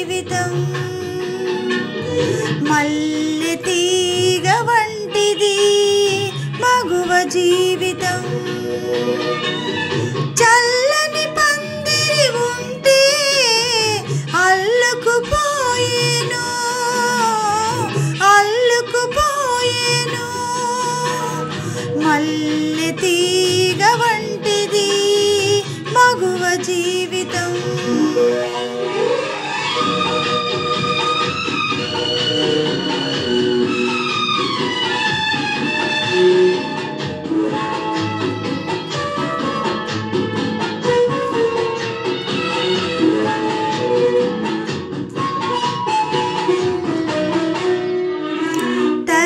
జీవితం మల్లె తీగ వంటిది మగువ జీవితం చల్లని పందిరి ఉంటే అల్లుకుపోయేను మల్లె తీగ వంటిది మగువ జీవితం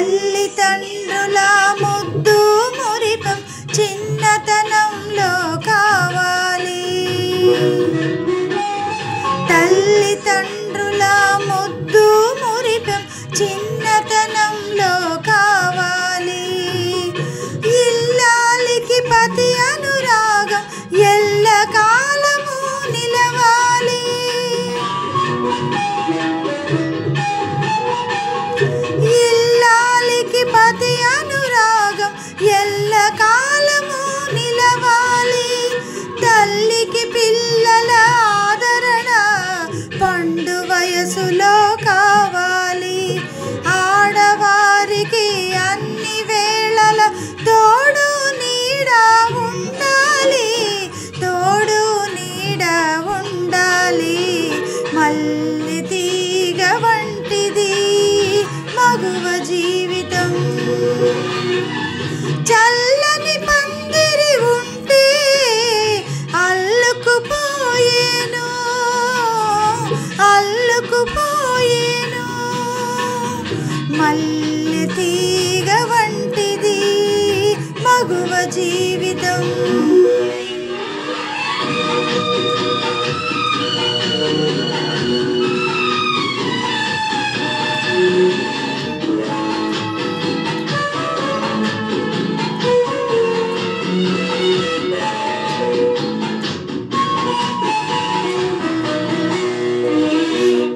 తల్లిదండ్రుల ముద్దు మురిపం చిన్నతనంలో కావాలి తల్లిదండ్రుల ముద్దు మురిపం చిన్నతనంలో కావాలి ఇల్లాలికి పతి అనురాగం ఎల్లకాలము నిలవాలి పతి అనురాగం ఎల్లకాలము నిలవాలి తల్లికి పిల్లల ఆదరణ పండు వయసులో కావాలి ఆడవారికి అన్ని వేళల తోడు నీడ ఉండాలి మల్లె తీగ వంటిది మగువ జీవితం చల్లని పందిరి ఉంటే అల్లుకుపోయేను మల్లె తీగ వంటిది మగువ జీవితం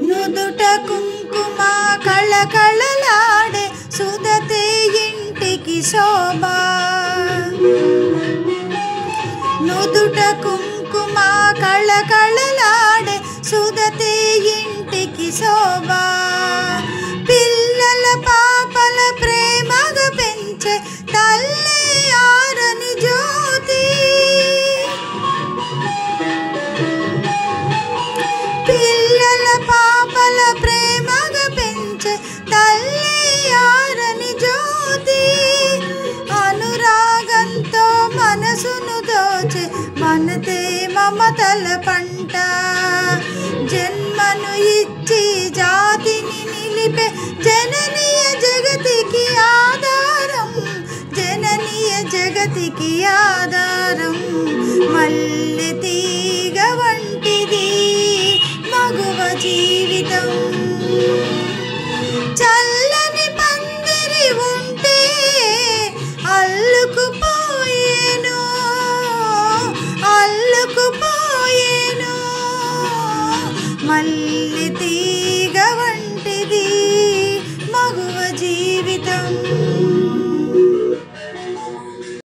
నుదుట కుంకుమ కళకళలాడే సుదతే ఇంటికి శోభ నుదుట కుంకుమ కళకళలాడే సుదతే ఇంటికి శోభ పిల్లల పాపల ప్రేమగా పెంచే తల్లి ఆరని జ్యోతి పిల్లల పాపల ప్రేమగా పెంచే తల్లి ఆరని జ్యోతి అనురాగంతో మనసును దోచే మనతే మమతల పంట జన్మను ఇచ్చి జాతిని నిలిపే జననీయ జగతికి ఆధారం